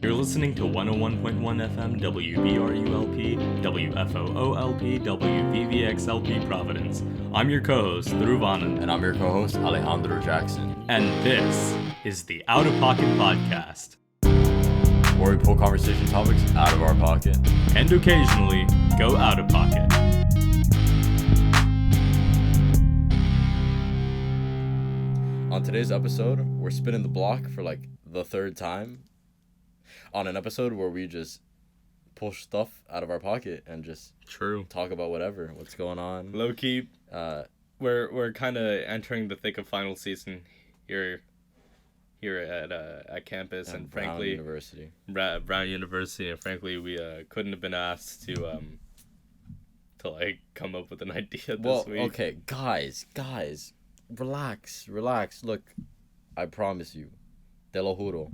You're listening to 101.1 FM WBRULP, WFOOLP, WVVXLP Providence. I'm your co-host, Dhruv And I'm your co-host, Alejandro Jackson. And this is the Outta Pocket Podcast, where we pull conversation topics out of our pocket and occasionally go out of pocket. On today's episode, we're spinning the block for like the third time on an episode where we just pull stuff out of our pocket and just talk about what's going on. Low key, we're kind of entering the thick of final season here at campus, and frankly, Brown University, and frankly, we couldn't have been asked to like come up with an idea this week. Okay, guys, relax. Look, I promise you, te lo juro,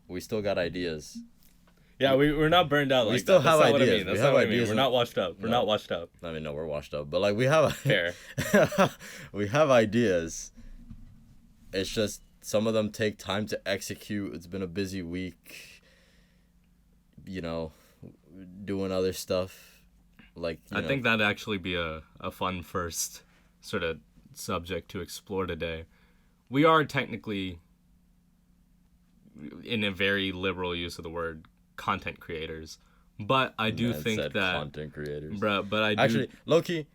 we still got ideas. Yeah, we're not burned out. We still have ideas. That's not what I mean. We're not washed up. We're not washed up. I mean, no, we're washed up, but like we have fair. We have ideas. It's just some of them take time to execute. It's been a busy week, doing other stuff. I think that'd actually be a fun first sort of subject to explore today. We are technically, in a very liberal use of the word, content creators, but I do think that content creators, but I do actually low-key,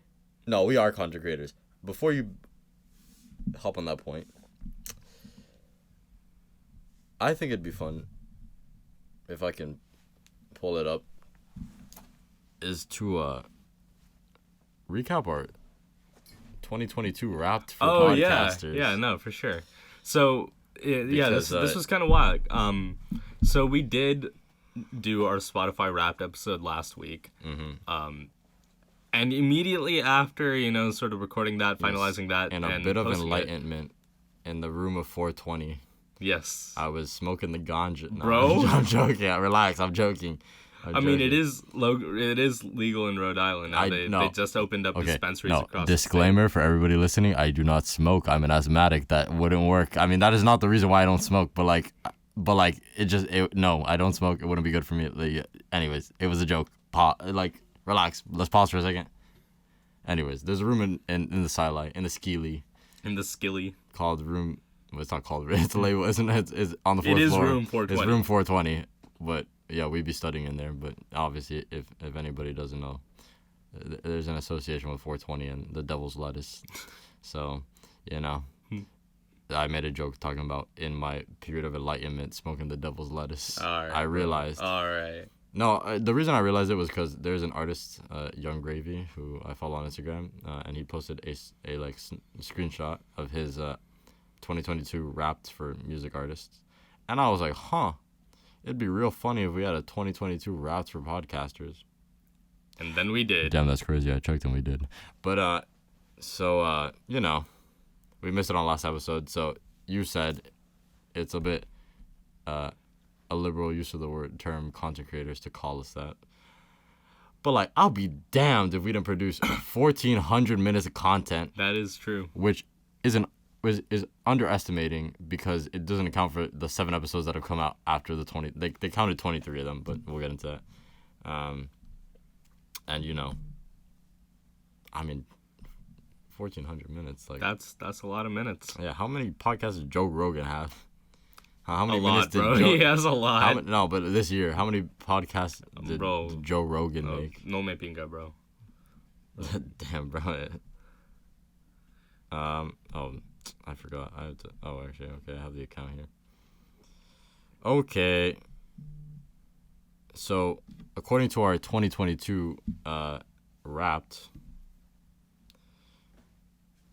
no, we are content creators. Before you hop on that point, I think it'd be fun if I can pull it up, is to recap our 2022 Wrapped for podcasters. Yeah, no, for sure. So this was kind of wild. So we did do our Spotify Wrapped episode last week. Mm-hmm. And immediately after, sort of recording that, finalizing that, and a bit of enlightenment in the room of 420. Yes. I was smoking the ganja. No, bro? I'm joking. Relax. I'm joking. I mean, it is legal in Rhode Island now. They just opened up dispensaries across disclaimer the state. For everybody listening, I do not smoke. I'm an asthmatic. That wouldn't work. I mean, that is not the reason why I don't smoke, but no, I don't smoke. It wouldn't be good for me. Anyways, it was a joke. Relax. Let's pause for a second. Anyways, there's a room in the skylight, in the skilly. In the skilly. Called room. Well, it's not called. It's a label, isn't it? It's on the fourth floor. It is room 420. It's room 420. But yeah, we'd be studying in there. But obviously, if anybody doesn't know, there's an association with 420 and the devil's lettuce. So, I made a joke talking about in my period of enlightenment smoking the devil's lettuce. All right, I realized. All right. No, the reason I realized it was because there's an artist, Young Gravy, who I follow on Instagram, and he posted a screenshot of his 2022 Wrapped for music artists, and I was like, it'd be real funny if we had a 2022 Wrapped for podcasters. And then we did. Damn, that's crazy. I checked and we did. But we missed it on last episode. So you said it's a bit a liberal use of the term content creators to call us that. But I'll be damned if we didn't produce 1,400 minutes of content. That is true. Which is underestimating because it doesn't account for the 7 episodes that have come out after the 20. They counted 23 of them, but we'll get into that. I mean, 1,400 minutes. That's a lot of minutes. Yeah, how many podcasts does Joe Rogan have? How many minutes did he has a lot. No, but this year, how many podcasts did Joe Rogan make? No me pinga, bro. Damn, bro. I forgot. Actually, okay, I have the account here. Okay. So, according to our 2022 Wrapped,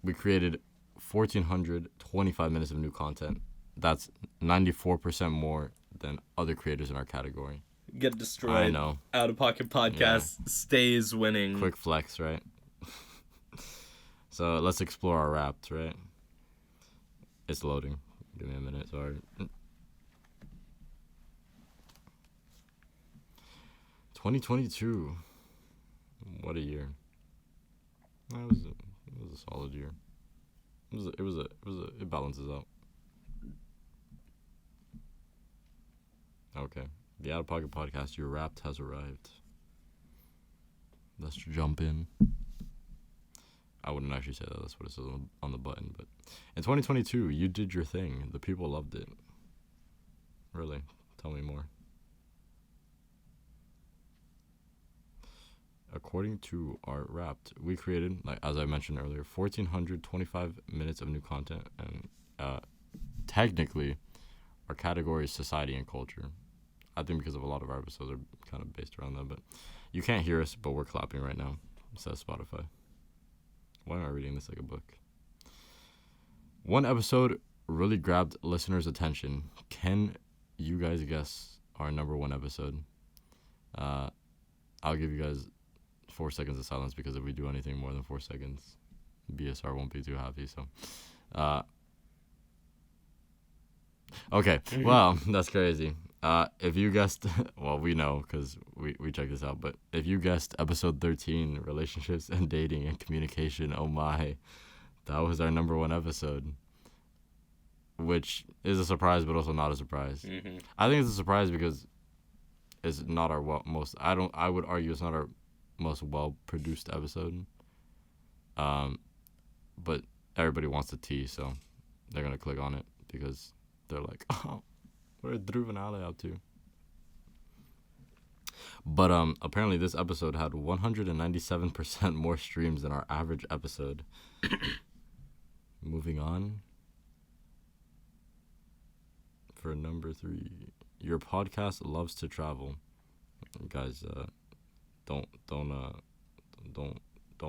we created 1,425 minutes of new content. That's 94% more than other creators in our category. Get destroyed. I know. Outta Pocket Podcast stays winning. Quick flex, right? So let's explore our Wrapped, right? It's loading. Give me a minute, sorry. 2022. What a year. It was a solid year. It balances out. Okay. The Outta Pocket Podcast, your Wrapped has arrived. Let's jump in. I wouldn't actually say that. That's what it says on the button. But in 2022, you did your thing. The people loved it. Really? Tell me more. According to our Wrapped, we created, like as I mentioned earlier, 1,425 minutes of new content. And technically, our category is society and culture. I think because of a lot of our episodes are kind of based around that. But you can't hear us, but we're clapping right now. It says Spotify. Why am I reading this like a book? One episode really grabbed listeners' attention. Can you guys guess our number one episode? I'll give you guys 4 seconds of silence because if we do anything more than 4 seconds, BSR won't be too happy. So, okay. Well, that's crazy. If you guessed, well, we know because we checked this out, but if you guessed episode 13, relationships and dating and communication, oh my, that was our number one episode, which is a surprise, but also not a surprise. Mm-hmm. I think it's a surprise because it's not our I would argue it's not our most well-produced episode. But everybody wants the tea, so they're going to click on it because they're like, oh, what are Dhruv and Ale up to? But apparently this episode had 197% more streams than our average episode. Moving on. For number 3, your podcast loves to travel. Guys, don't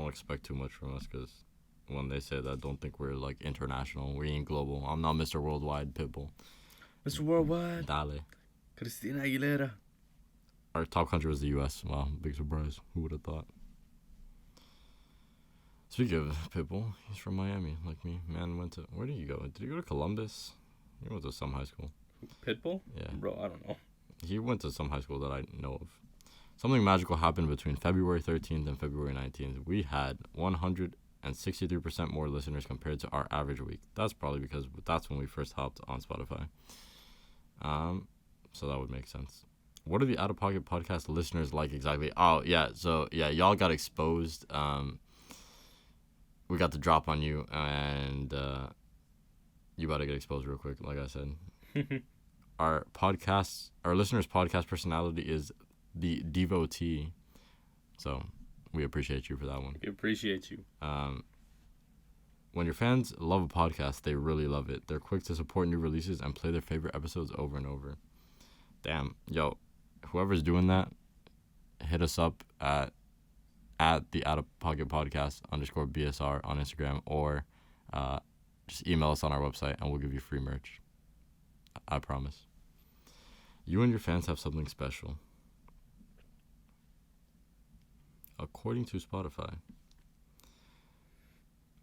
expect too much from us because when they say that, don't think we're like international. We ain't global. I'm not Mr. Worldwide Pitbull. Mr. Worldwide. Dale. Christina Aguilera. Our top country was the U.S. Wow, big surprise. Who would have thought? Speaking of Pitbull, he's from Miami, like me. Man went to... Where did he go? Did he go to Columbus? He went to some high school. Pitbull? Yeah. Bro, I don't know. He went to some high school that I know of. Something magical happened between February 13th and February 19th. We had 163% more listeners compared to our average week. That's probably because that's when we first hopped on Spotify. So that would make sense. What are the Outta Pocket Podcast listeners like exactly? Oh, yeah. So, yeah, y'all got exposed. We got the drop on you, and you about to get exposed real quick, like I said. Our listeners' podcast personality is the devotee. So we appreciate you for that one. We appreciate you. When your fans love a podcast, they really love it. They're quick to support new releases and play their favorite episodes over and over. Damn. Yo, whoever's doing that, hit us up at the Outta Pocket Podcast _BSR on Instagram, or just email us on our website and we'll give you free merch. I promise. You and your fans have something special. According to Spotify,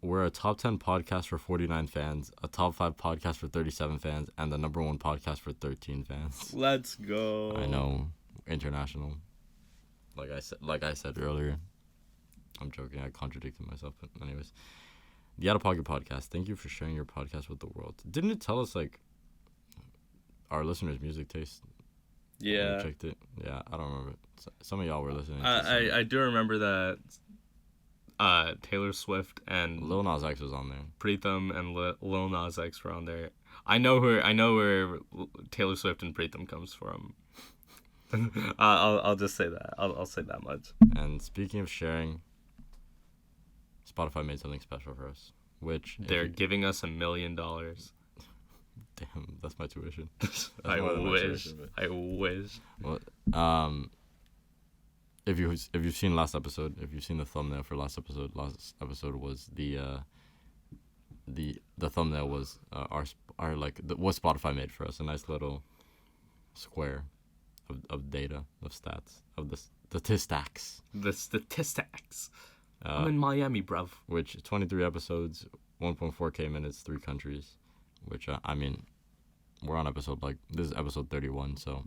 we're a top 10 podcast for 49 fans, a top 5 podcast for 37 fans, and the number 1 podcast for 13 fans. Let's go. I know, international. Like I said earlier. I'm joking. I contradicted myself. But anyways, the Outta Pocket Podcast. Thank you for sharing your podcast with the world. Didn't it tell us like our listeners' music taste? Yeah. We checked it. Yeah, I don't remember. Some of y'all were listening. I do remember that. Taylor Swift and Lil Nas X was on there. Pritham and Lil Nas X were on there. I know where Taylor Swift and Pritham comes from. I'll just say that. I'll say that much. And speaking of sharing, Spotify made something special for us, which they're giving us $1 million. Damn, that's my tuition. I wish. Well, if you've seen last episode, if you've seen the thumbnail for last episode was the thumbnail was our like what Spotify made for us, a nice little square of data, of stats, of the statistics. The statistics. I'm in Miami, bruv. Which 23 episodes, 1.4k minutes, 3 countries. Which I mean, we're on episode this is episode 31, so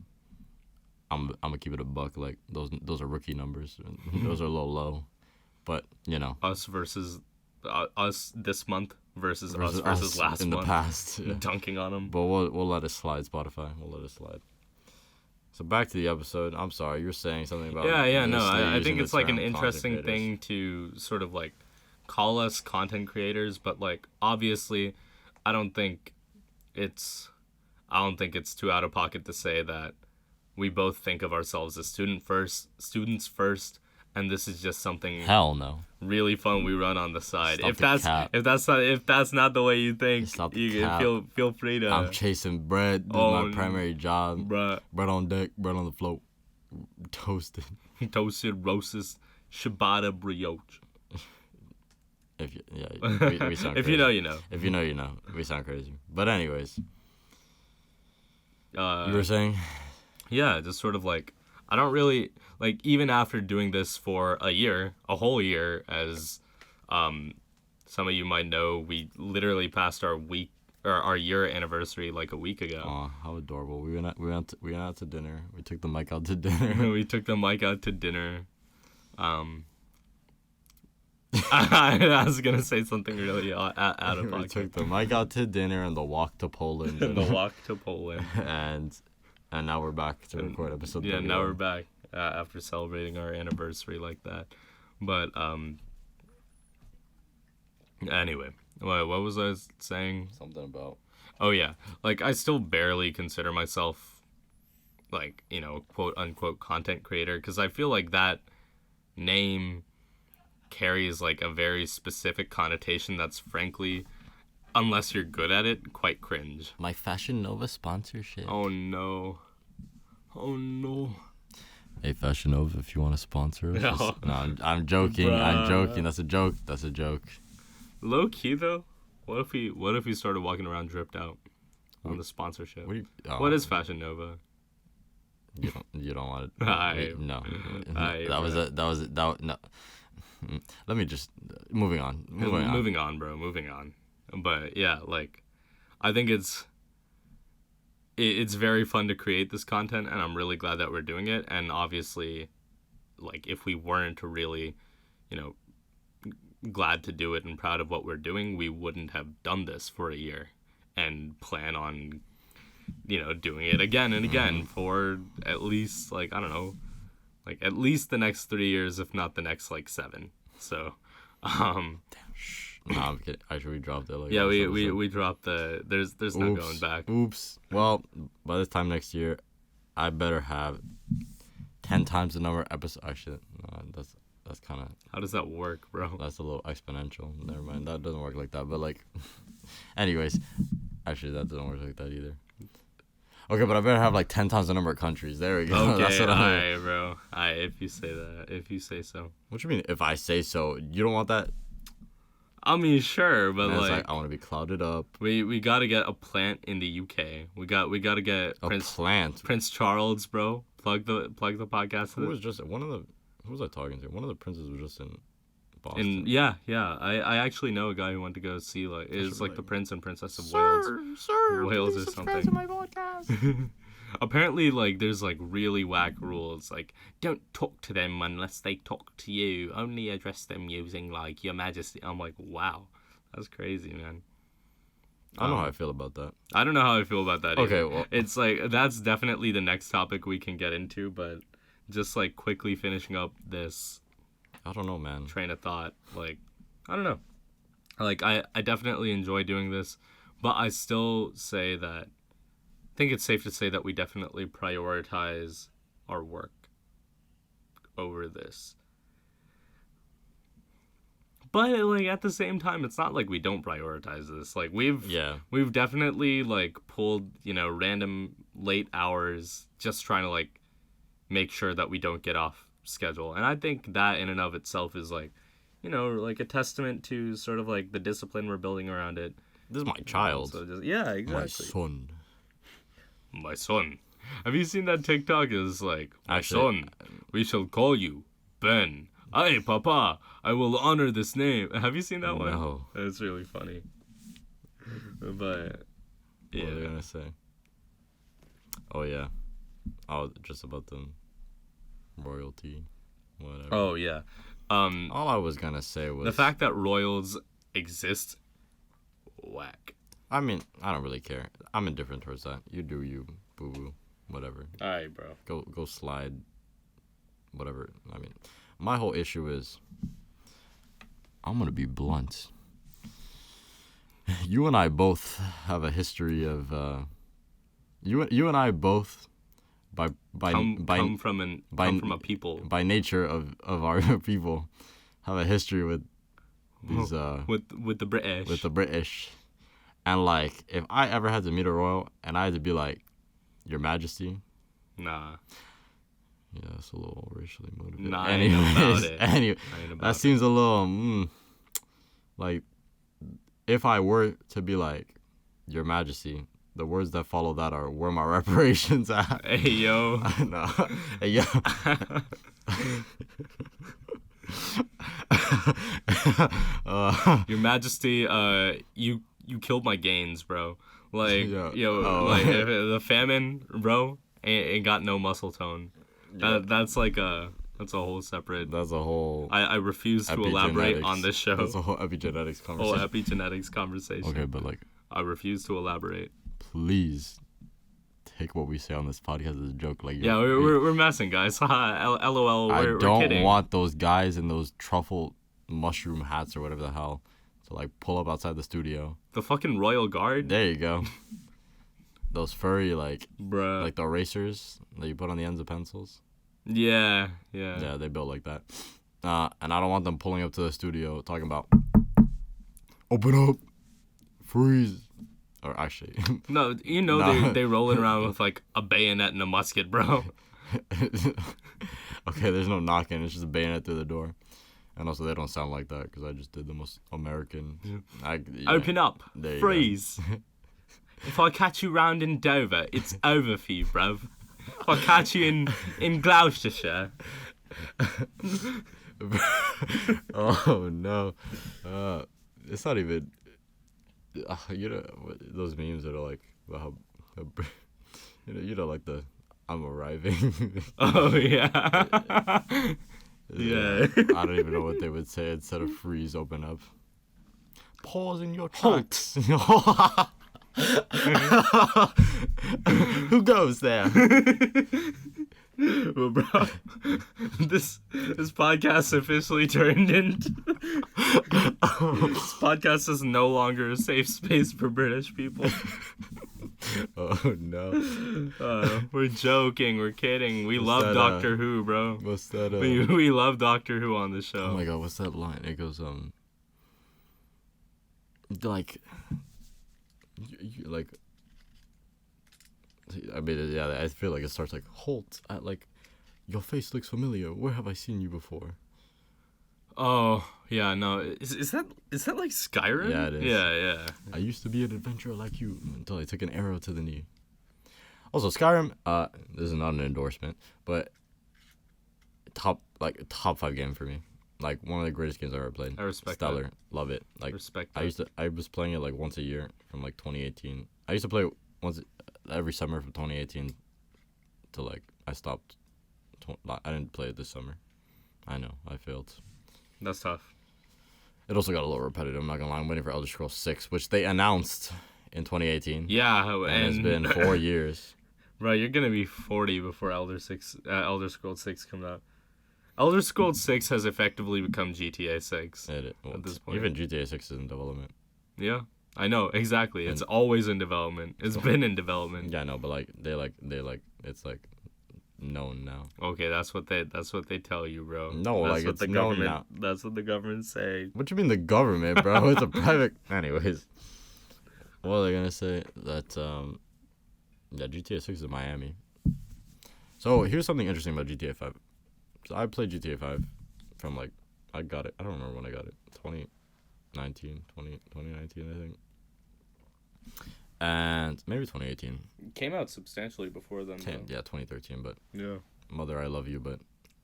I'm gonna keep it a buck. Like those are rookie numbers. Those are low, but you know. Us this month versus us last in month. The past, yeah. Dunking on them. But we'll let it slide, Spotify. We'll let it slide. So back to the episode. I'm sorry, you're saying something about I think it's like an interesting thing to sort of like call us content creators, but like obviously, I don't think it's too out of pocket to say that we both think of ourselves as students first, and this is just something hell no really fun we run on the side. If that's not the way you think, you can feel free to. I'm chasing bread. This is my primary job. Bread on deck, bread on the float, toasted, roasted, ciabatta brioche. We sound crazy. If you know, you know. If you know, you know. We sound crazy. But anyways, you were saying? Yeah, just sort of like, I don't really, like, even after doing this for a whole year, as some of you might know, we literally passed our year anniversary like a week ago. Oh, how adorable. We went out to dinner. We took the mic out to dinner. I was going to say something really out of pocket. We took the mic out to dinner and the walk to Poland. And now we're back to record episode 31. Yeah, now we're back after celebrating our anniversary like that. But anyway, what was I saying? Something about... Oh, yeah. Like, I still barely consider myself, like, you know, quote-unquote content creator, because I feel like that name carries, like, a very specific connotation that's, frankly, unless you're good at it, quite cringe. My Fashion Nova sponsorship. Oh, no. Hey, Fashion Nova, if you want to sponsor us. No, I'm joking. Bruh. I'm joking. That's a joke. Low key, though, what if we started walking around dripped out on the sponsorship? What is Fashion Nova? You don't want it. No. No. Let me just... Moving on, bro. Moving on. But, yeah, like, I think it's very fun to create this content, and I'm really glad that we're doing it. And obviously, like, if we weren't really, you know, glad to do it and proud of what we're doing, we wouldn't have done this for a year and plan on, you know, doing it again and again for at least, like, I don't know, like, at least the next 3 years, if not the next, like, 7. So, Damn, no, I'm kidding. Actually, we dropped it. Like, yeah, we dropped the... There's no going back. Oops. Well, by this time next year, I better have 10 times the number of episodes. Actually, no, that's kind of... How does that work, bro? That's a little exponential. Never mind. That doesn't work like that. But, like... Anyways. Actually, that doesn't work like that either. Okay, but I better have, like, 10 times the number of countries. There we go. Okay, that's what I mean. Bro. If you say that. If you say so. What you mean, if I say so? You don't want that? I mean, sure, but like I want to be clouded up. We got to get a plant in the UK. We got to get Prince Charles, bro. Plug the podcast. Who was I talking to? One of the princes was just in Boston. Yeah. I actually know a guy who went to go see like the Prince and Princess of Wales or something. To my podcast. Apparently, like, there's, like, really whack rules. Like, don't talk to them unless they talk to you. Only address them using, like, Your Majesty. I'm like, wow. That's crazy, man. I don't know how I feel about that. I don't know how I feel about that either. Okay, well... It's, like, that's definitely the next topic we can get into, but just, like, quickly finishing up this... I don't know, man. ...train of thought. Like, I don't know. Like, I definitely enjoy doing this, but I still say that... I think it's safe to say that we definitely prioritize our work over this. But, like, at the same time, it's not like we don't prioritize this. Like, we've definitely, like, pulled, you know, random late hours just trying to, like, make sure that we don't get off schedule. And I think that in and of itself is, like, you know, like a testament to sort of, like, the discipline we're building around it. This is my child. So yeah, exactly. My son. My son. Have you seen that TikTok? It's like, my son, we shall call you Ben. Aye, Papa, I will honor this name. Have you seen that one? No. It's really funny. But, yeah. What was I going to say? Oh, yeah. Oh, just about the royalty, whatever. Oh, yeah. All I was going to say was... The fact that royals exist, whack. I mean, I don't really care. I'm indifferent towards that. You do you, boo-boo. whatever. All right, bro. Go slide. Whatever. I mean, my whole issue is, I'm gonna be blunt. You and I both have a history of. You and I both, come from a people. By nature of our people, have a history with these with the British. With the British, and like, if I ever had to meet a royal and I had to be like, Your Majesty. Nah. Yeah, it's a little racially motivated. Nah, anyway, that seems a little like, if I were to be like, Your Majesty, the words that follow that are, where my reparations at? Hey yo. No. Hey yo. Your Majesty, you killed my gains, bro. Like, yeah. If the famine, bro, ain't got no muscle tone. Yeah. That's a whole separate. That's a whole. I refuse to elaborate on this show. That's a whole epigenetics conversation. Whole epigenetics conversation. Okay, but like, I refuse to elaborate. Please take what we say on this podcast as a joke. Like, yeah, we're messing, guys. LOL. We're don't kidding. Want those guys in those truffle mushroom hats or whatever the hell to like pull up outside the studio. The fucking Royal Guard. There you go. Those furry like bruh, like the erasers that you put on the ends of pencils. Yeah. Yeah, they built like that. And I don't want them pulling up to the studio talking about open up, freeze. Or actually, no, they rolling around with like a bayonet and a musket, bro. Okay, there's no knocking. It's just a bayonet through the door. And also, they don't sound like that because I just did the most American. Yeah. Open up, freeze. If I catch you round in Dover, it's over for you, bruv. If I catch you in Gloucestershire. Oh no, it's not even. Those memes that are like, how like the I'm arriving. Oh yeah. Yeah. I don't even know what they would say instead of freeze, open up. Pause in your tracks. Who goes there? Well, bro, this podcast officially turned into this podcast is no longer a safe space for British people. Oh no. We're joking, we're kidding. We love Doctor Who, bro. What's that? We love Doctor Who on the show. Oh my god, what's that line? It goes like like, I mean, yeah, I feel like it starts like, halt, at like, your face looks familiar. Where have I seen you before? Oh, yeah, no. Is that like Skyrim? Yeah, it is. Yeah. I used to be an adventurer like you until I took an arrow to the knee. Also, Skyrim, this is not an endorsement, but top 5 game for me. Like, one of the greatest games I've ever played. I respect Stellar. that. Love it. Like, respect that. I was playing it like once a year from like 2018. I used to play it once every summer from 2018 to like I stopped. I didn't play it this summer. I know, I failed. That's tough. It also got a little repetitive, I'm not gonna lie. I'm waiting for Elder Scrolls 6, which they announced in 2018. Yeah, and it's been 4 years. Bro, you're gonna be 40 before Elder Scrolls 6 comes out. Elder Scrolls 6 has effectively become GTA 6 at this point. Even GTA 6 is in development. Yeah, I know, exactly. It's always in development. It's been in development. Yeah, I know, but like they it's like known now. Okay, that's what they tell you, bro. No, that's like what it's the known government. now. That's what the government say. What you mean the government, bro? It's a private. Anyways, what are they gonna say? That GTA 6 is in Miami. So here's something interesting about GTA 5. So I played GTA 5 from like, I got it. I don't remember when I got it. 2019, I think. And maybe 2018. It came out substantially before then. Yeah, 2013. But yeah, Mother, I love you, but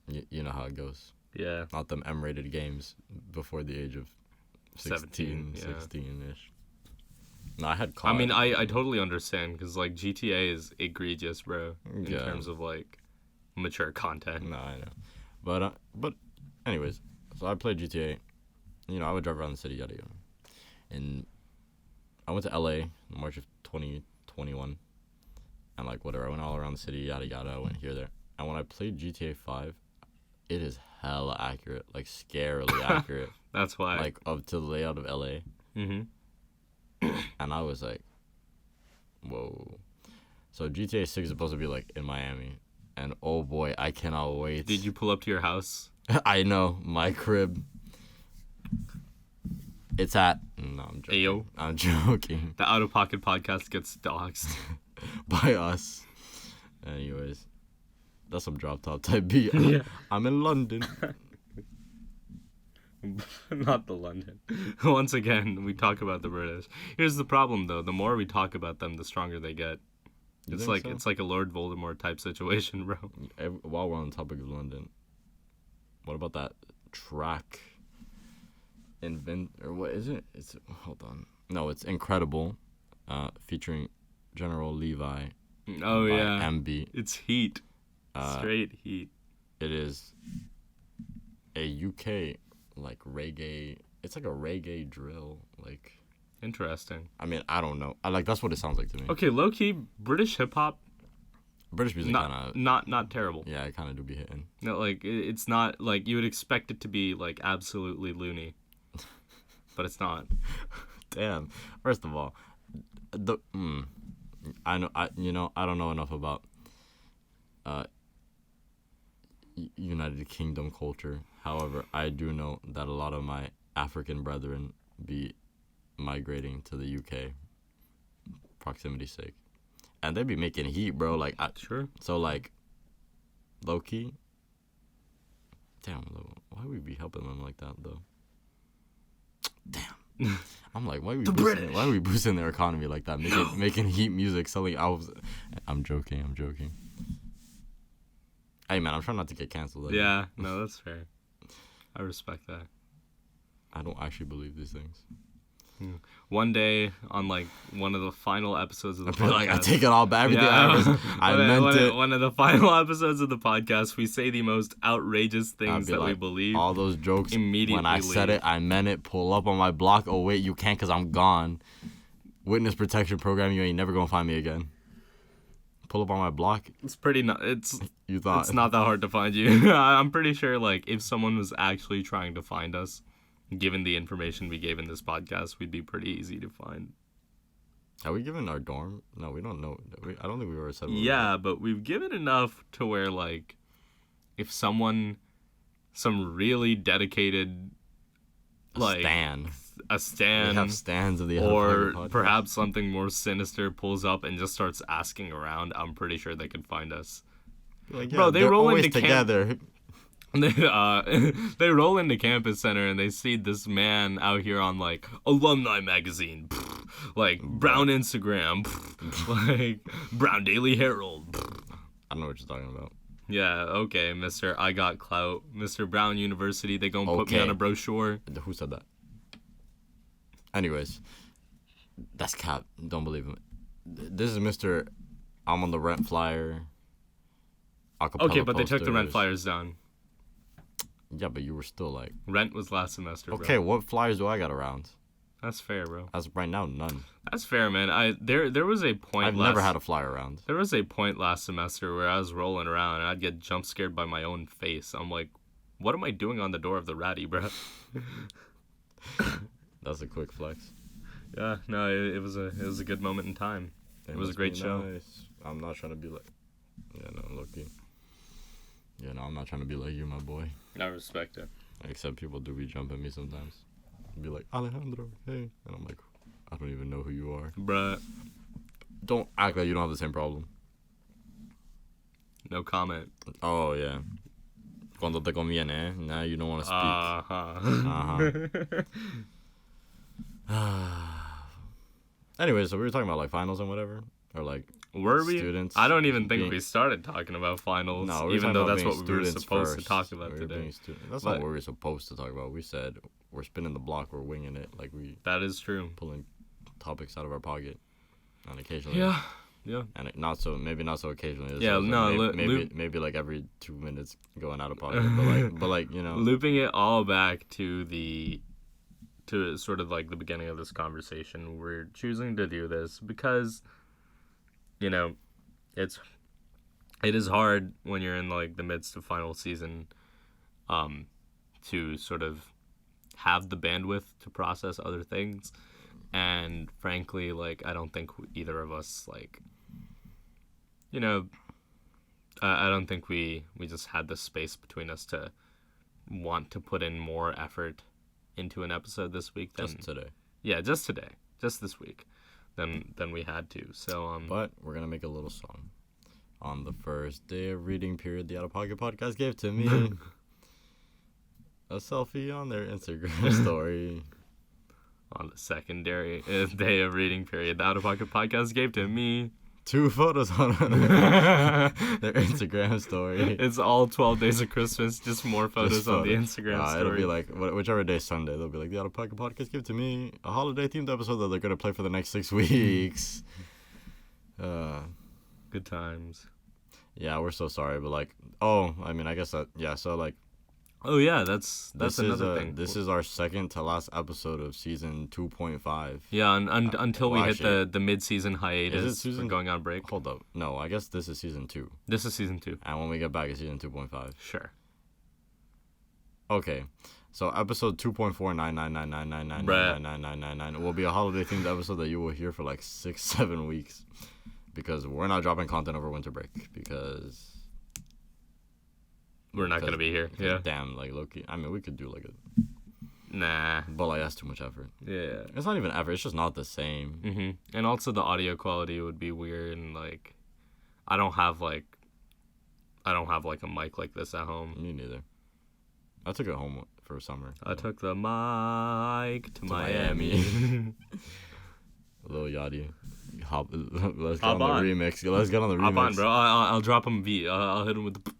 you know how it goes. Yeah. Not them M-rated games before the age of 16-ish. No, I had COD. I mean, I totally understand because like GTA is egregious, bro, in terms of like mature content. No, I know. But anyways, so I played GTA. You know, I would drive around the city, yada yada. And I went to LA in March of 2021. and like whatever. I went all around the city, yada yada. I went here, there, and when I played GTA 5, it is hella accurate, like scarily accurate. That's why. Like up to the layout of LA. And I was like, whoa. So GTA 6 is supposed to be like in Miami, and oh boy, I cannot wait. Did you pull up to your house? I know, my crib. It's at... No, I'm joking. Ayo. I'm joking. The Outta Pocket Podcast gets doxxed. By us. Anyways. That's some drop top type beat. Yeah. I'm in London. Not the London. Once again, we talk about the British. Here's the problem, though. The more we talk about them, the stronger they get. It's like a Lord Voldemort type situation, bro. While we're on the topic of London, what about that track? Or what is it? Hold on. No, it's Incredible, featuring General Levi. Oh yeah. MB. It's heat. Straight heat. It is a UK like reggae. It's like a reggae drill. Like. Interesting. I mean, I don't know. That's what it sounds like to me. Okay, low key British hip hop. British music kind of not terrible. Yeah, it kind of do be hitting. No, like it's not like you would expect it to be like absolutely loony. But it's not. Damn. First of all, I don't know enough about United Kingdom culture. However, I do know that a lot of my African brethren be migrating to the UK, proximity's sake, and they be making heat, bro. Like, sure. So like, low key. Damn, why would we be helping them like that though? Damn. I'm like, why are we boosting their economy like that? Making heat music, selling albums. I'm joking. Hey man, I'm trying not to get canceled. Yeah, no, that's fair. I respect that. I don't actually believe these things. One day on like one of the final episodes of the podcast, like I take it all back. I meant it. One of the final episodes of the podcast, we say the most outrageous things that we believe. All those jokes. Immediately, when I said it, I meant it. Pull up on my block. Oh wait, you can't because I'm gone. Witness protection program. You ain't never gonna find me again. Pull up on my block. It's pretty. You thought it's not that hard to find you. I'm pretty sure. Like if someone was actually trying to find us. Given the information we gave in this podcast, we'd be pretty easy to find. Have we given our dorm? No, we don't know. I don't think we've ever said. Yeah, but we've given enough to where, like, if some really dedicated, like a stan, we have stans of the or perhaps something more sinister pulls up and just starts asking around, I'm pretty sure they could find us. Like, yeah, bro, they roll into together. They roll into Campus Center and they see this man out here on like Alumni Magazine, like Brown Instagram, like Brown Daily Herald. I don't know what you're talking about. Yeah, okay, Mr. I Got Clout, Mr. Brown University. They gonna put me on a brochure. Who said that? Anyways, that's cap. Don't believe him. This is Mr. I'm on the rent flyer. Okay, but they took the rent flyers down. Yeah, but you were still like... Rent was last semester, okay, bro. what flyers do I got around? That's fair, bro. As of right now, none. That's fair, man. There was a point... I've never had a flyer around. There was a point last semester where I was rolling around and I'd get jump scared by my own face. I'm like, what am I doing on the door of the ratty, bro? That's a quick flex. Yeah, no, it was a good moment in time. It was a great show. Nice. I'm not trying to be like... Yeah, no, low-key. Yeah, no, I'm not trying to be like you, my boy. I respect it. Except people do be jumping me sometimes. Be like, Alejandro, hey. And I'm like, I don't even know who you are. Bruh. Don't act like you don't have the same problem. No comment. Oh, yeah. Cuando te conviene, eh? Now you don't want to speak. Anyway, so we were talking about, like, finals and whatever. Or, like... Were we? Students. I don't even think we started talking about finals, even though that's what we were supposed to talk about today. That's not what we were supposed to talk about. We said we're spinning the block, we're winging it, like we. That is true. Pulling topics out of our pocket, and occasionally. Yeah. And maybe not so occasionally. Yeah, no. Maybe like every 2 minutes going out of pocket, but like you know. Looping it all back to sort of like the beginning of this conversation, we're choosing to do this because. You know, it is hard when you're in like the midst of final season, to sort of have the bandwidth to process other things, and frankly, like I don't think either of us like, you know, I don't think we just had the space between us to want to put in more effort into an episode this week than just today. Yeah, just today, just this week, than we had to. So but we're gonna make a little song. On the first day of reading period, the Outta Pocket Podcast gave to me a selfie on their Instagram story. On the secondary day of reading period, the Outta Pocket Podcast gave to me 2 photos on their Instagram story. It's all 12 days of Christmas, just more photos on the Instagram story. It'll be like, whichever day is Sunday, they'll be like, the Outta Pocket Podcast gave to me a holiday-themed episode that they're going to play for the next 6 weeks. Good times. Yeah, we're so sorry, but like, I guess that, yeah, so like. Oh yeah, that's another thing. This is our second to last episode of season 2.5. Yeah, until we hit the mid-season hiatus for going on break. Hold up. No, I guess this is season 2. This is season 2. And when we get back, it's season 2.5. Sure. Okay. So episode 2.49999999999 will be a holiday-themed episode that you will hear for like 6-7 weeks. Because we're not dropping content over winter break. Because we're not going to be here. Yeah. Damn, like, low-key. I mean, we could do, like, Nah. But, like, that's too much effort. Yeah. It's not even effort. It's just not the same. Mm-hmm. And also the audio quality would be weird. And, like, I don't have, like, a mic like this at home. Me neither. I took it home for summer. I took the mic to Miami. Lil Yachty. Let's get on the remix. Let's get on the remix. Hop on, bro. I'll drop him a beat. I'll hit him with the...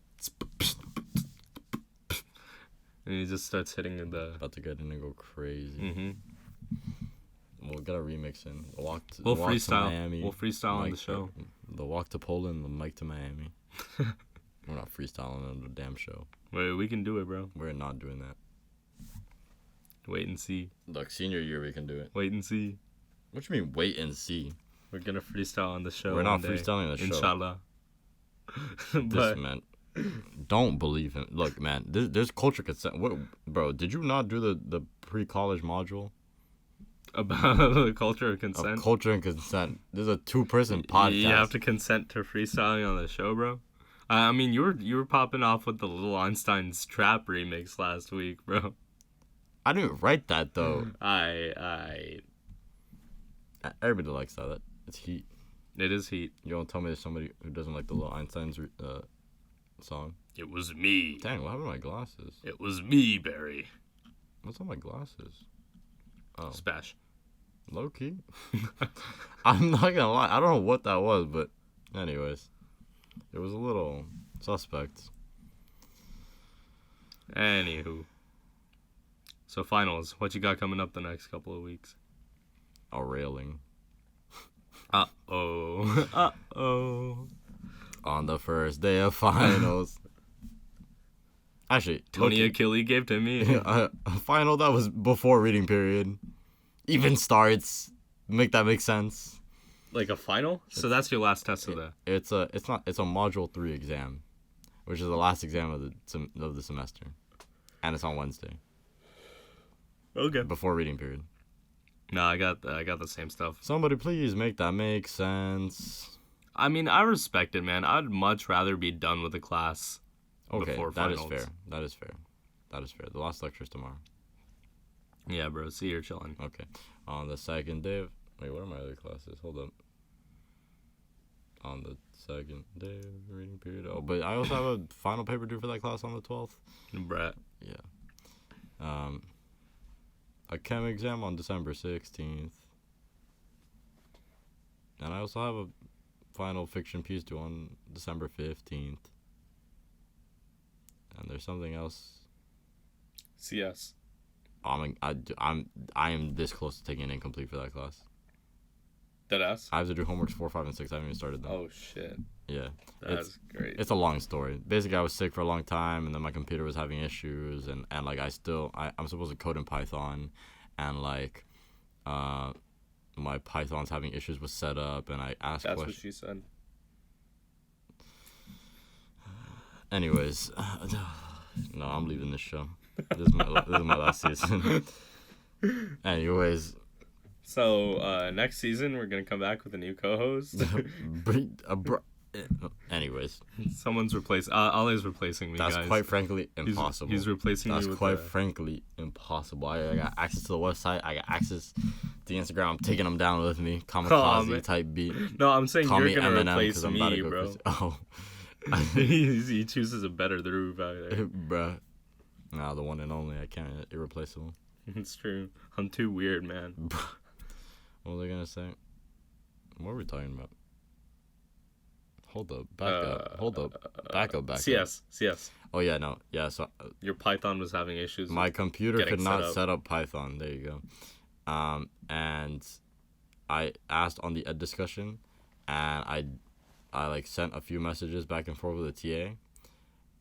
And he just starts hitting the... About to get in and go crazy. Mm-hmm. We'll get a remix in. We'll freestyle. We'll freestyle on the show. The walk to Poland, the mic to Miami. We're not freestyling on the damn show. Wait, we can do it, bro. We're not doing that. Wait and see. Look, senior year we can do it. Wait and see. What you mean, wait and see? We're gonna freestyle on the show. We're not freestyling on the show. Inshallah. This man, don't believe him. Look, man, there's culture consent. What, bro? Did you not do the pre-college module about the culture of consent? Of culture and consent. There's a 2-person podcast. You have to consent to freestyling on the show, bro. I mean, you were popping off with the Lil Einstein's Trap remix last week, bro. I didn't write that though. Everybody likes that. It's heat. It is heat. You don't tell me there's somebody who doesn't like the Lil Einstein's song. It was me. Dang, what happened to my glasses? It was me, Barry. What's on my glasses? Oh. Spash. Low key. I'm not gonna lie. I don't know what that was, but anyways, it was a little suspect. Anywho. So finals. What you got coming up the next couple of weeks? A railing. Uh-oh. Uh-oh. On the first day of finals. Actually, Tony Achille gave to me. A final that was before reading period. Even starts. Make that make sense. Like a final? So that's your last test of the... It's a module 3 exam, which is the last exam of the semester. And it's on Wednesday. Okay. Before reading period. No, I got the same stuff. Somebody please make that make sense. I mean, I respect it, man. I'd much rather be done with the class before finals. That is fair. The last lecture is tomorrow. Yeah, bro. See, you're chilling. Okay. On the second day of... Wait, what are my other classes? Hold up. On the second day of the reading period. Oh, but I also have a final paper due for that class on the 12th. Brat. Yeah. A chem exam on December 16th. And I also have a final fiction piece due on December 15th. And there's something else. CS. I am this close to taking an incomplete for that class. Deadass? I have to do homeworks 4, 5, and 6. I haven't even started them. Oh, shit. Yeah. That's great. It's a long story. Basically, I was sick for a long time, and then my computer was having issues, and like, I'm supposed to code in Python, and, like, my Python's having issues with setup, and I asked questions. That's what she said. Anyways, no, I'm leaving this show. This is my last season. Anyways. So, next season, we're going to come back with a new co-host. Anyways. Someone's replacing... Ollie's replacing me, guys. That's quite frankly impossible. He's replacing me with... That's quite frankly impossible. I got access to the website. I got access to the Instagram. I'm taking them down with me. Kamikaze type beat. No, I'm saying you're going to replace me, bro. Oh. He chooses a better Dhruv out there. Bruh. Nah, the one and only. I can't. Irreplaceable. It's true. I'm too weird, man. What was I gonna say? What were we talking about? Hold up. Back up. CS. Oh, yeah, no. Yeah, so... your Python was having issues. My computer could not set up Python. There you go. And I asked on the ed discussion, and I like sent a few messages back and forth with the TA,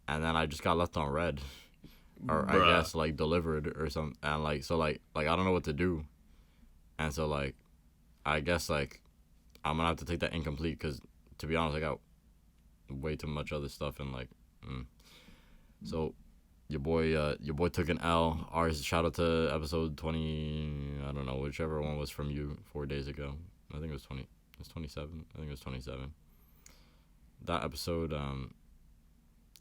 and then I just got left on red. Or I guess like delivered or something, and like so like I don't know what to do, and so like I guess like I'm gonna have to take that incomplete because to be honest I got way too much other stuff and like so your boy took an L. Ours, shout out to episode 20, I don't know, whichever one was from you 4 days ago. I think it was 20. It's 27. I think it was 27. That episode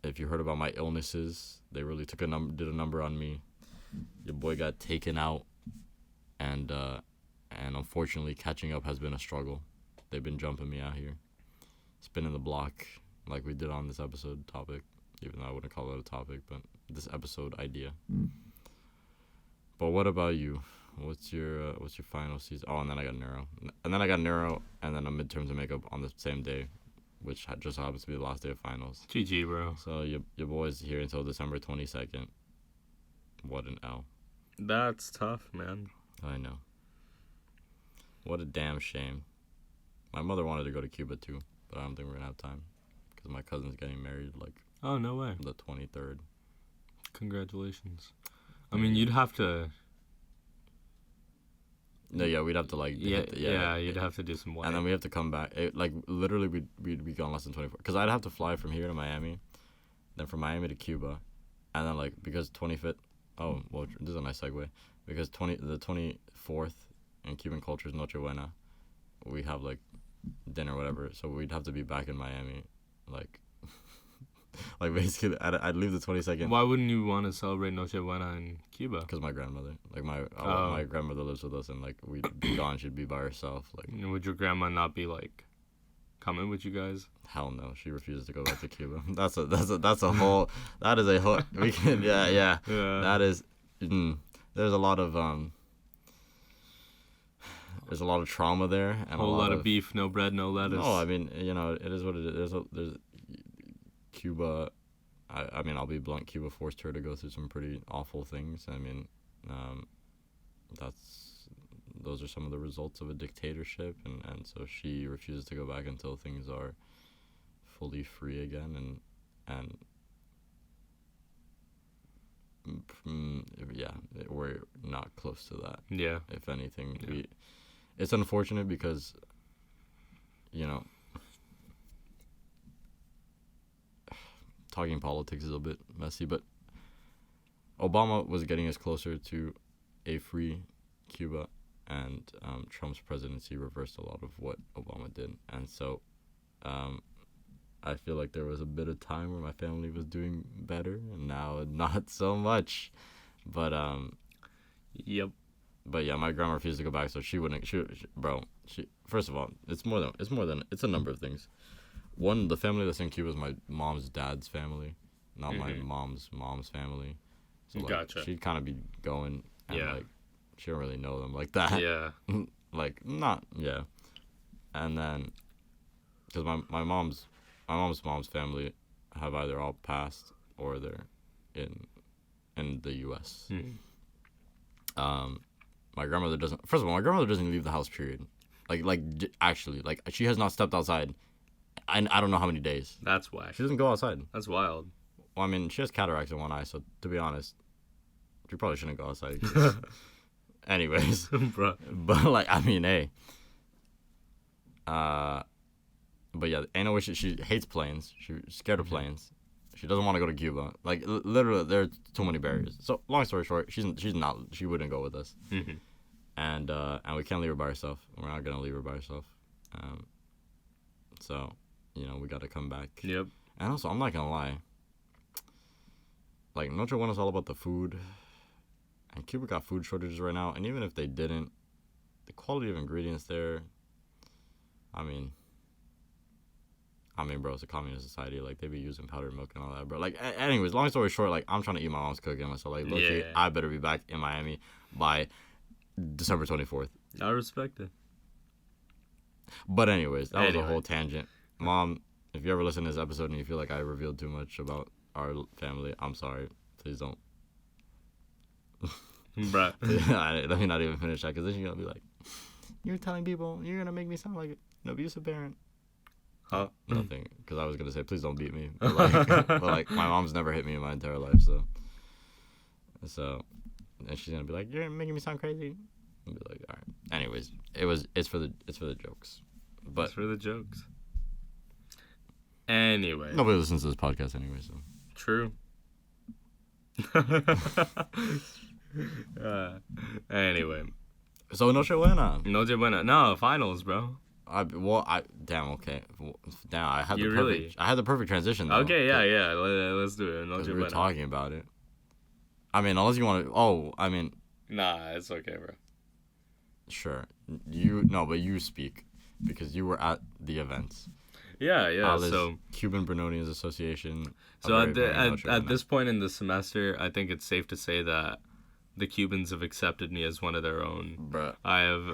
if you heard about my illnesses, they really did a number on me. Your boy got taken out, and unfortunately, catching up has been a struggle. They've been jumping me out here, spinning the block like we did on this episode topic. Even though I wouldn't call it a topic, but this episode idea. But what about you? What's your final season? Oh, and then I got neuro, and then a midterm to make up on the same day, which just happens to be the last day of finals. GG, bro. So your boy's here until December 22nd. What an L. That's tough, man. I know. What a damn shame. My mother wanted to go to Cuba too, but I don't think we're gonna have time because my cousin's getting married like. Oh, no way. The 23rd. Congratulations. I mean, you'd have to. No, yeah, we'd have to like. You'd have to do some work. And then we have to come back. Literally, we'd be gone less than 24. Because I'd have to fly from here to Miami, then from Miami to Cuba, and then like because 25th. Oh well, this is a nice segue. Because the 24th in Cuban culture is Noche Buena, we have like dinner or whatever. So we'd have to be back in Miami, like. Like basically, I'd leave the 22nd. Why wouldn't you want to celebrate Noche Buena in Cuba? Because my grandmother, like my grandmother lives with us, and like we'd be gone, she'd be by herself. Like, would your grandma not be like coming with you guys? Hell no, she refuses to go back to Cuba. That's a whole. That is a whole. We can yeah. That is. There's a lot of There's a lot of trauma there, and a lot of beef, no bread, no lettuce. No, I mean it is what it is. There's Cuba, I mean, I'll be blunt, Cuba forced her to go through some pretty awful things. I mean, those are some of the results of a dictatorship, and so she refuses to go back until things are fully free again, and yeah, we're not close to that. Yeah. If anything, it's unfortunate because, talking politics is a bit messy, but Obama was getting us closer to a free Cuba, and Trump's presidency reversed a lot of what Obama did. And so I feel like there was a bit of time where my family was doing better, and now not so much. But yep. But yeah, my grandma refused to go back, so she wouldn't. She first of all, it's a number of things. One, the family that's in Cuba is my mom's dad's family, not my mom's family. So gotcha. She'd kind of be going, and like she don't really know them like that. Yeah. Like not And then, because my mom's family have either all passed or they're in the U.S. My grandmother doesn't. First of all, my grandmother doesn't leave the house. Period. Actually, she has not stepped outside. I don't know how many days. That's whack. She doesn't go outside. That's wild. Well, I mean, she has cataracts in one eye, so to be honest, she probably shouldn't go outside. Anyways, bro. But I mean, hey. But yeah, ain't no way she hates planes. She's scared of planes. She doesn't want to go to Cuba. Like, literally, there's too many barriers. So, long story short, she wouldn't go with us. Mm-hmm. And we can't leave her by herself. We're not going to leave her by herself. So, we got to come back. Yep. And also, I'm not going to lie. Like, Noche Buena is all about the food. And Cuba got food shortages right now. And even if they didn't, the quality of ingredients there, I mean, bro, it's a communist society. Like, they be using powdered milk and all that, bro. Like, anyways, long story short, like, I'm trying to eat my mom's cooking. So, like, look, I better be back in Miami by December 24th. I respect it. But anyways, that was a whole tangent. Mom, if you ever listen to this episode and you feel like I revealed too much about our family, I'm sorry. Please don't. Bruh. Let me not even finish that, because then you're going to be like, you're telling people, you're going to make me sound like an abusive parent. Huh? Nothing, because I was going to say, please don't beat me. But like, my mom's never hit me in my entire life, so. And she's going to be like, you're making me sound crazy. I'll be like, all right. Anyways, it's for the jokes. But it's for the jokes. Anyway. Nobody listens to this podcast anyway, so. True. Anyway. So, Noche Buena. Noche Buena. No, finals, bro. Damn, okay. Damn, I had the perfect transition, though. Okay, yeah. Let's do it. Noche Buena. We were talking about it. I mean, unless you want to... Nah, it's okay, bro. Sure. But you speak, because you were at the events. Yeah. So Cuban Brunonians Association. So at this point in the semester, I think it's safe to say that the Cubans have accepted me as one of their own. Bruh. I've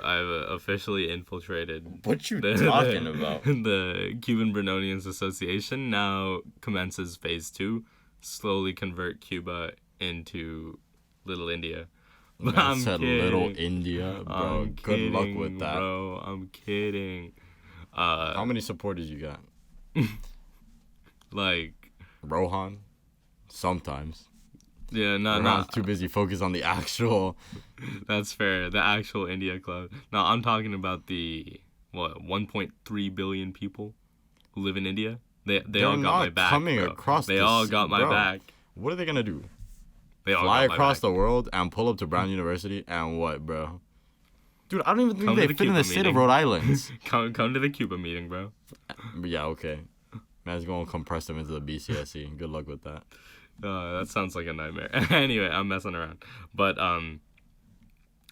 officially infiltrated. What you talking about? The Cuban Brunonians Association now commences phase 2, slowly convert Cuba into Little India. Man said kidding. Little India, bro. Good luck with that, bro. I'm kidding. How many supporters you got? Like Rohan, sometimes. Yeah, Rohan's too busy focused on the actual. That's fair. The actual India club. No, I'm talking about the 1.3 billion people who live in India. They all got my back. Coming bro. across. They all got my back. What are they gonna do? They all fly across the world and pull up to Brown University and what, bro? Dude, I don't even think they fit in the state of Rhode Island. Come to the Cuba meeting, bro. Yeah, okay. Man's gonna compress them into the BCSE. Good luck with that. That sounds like a nightmare. Anyway, I'm messing around. But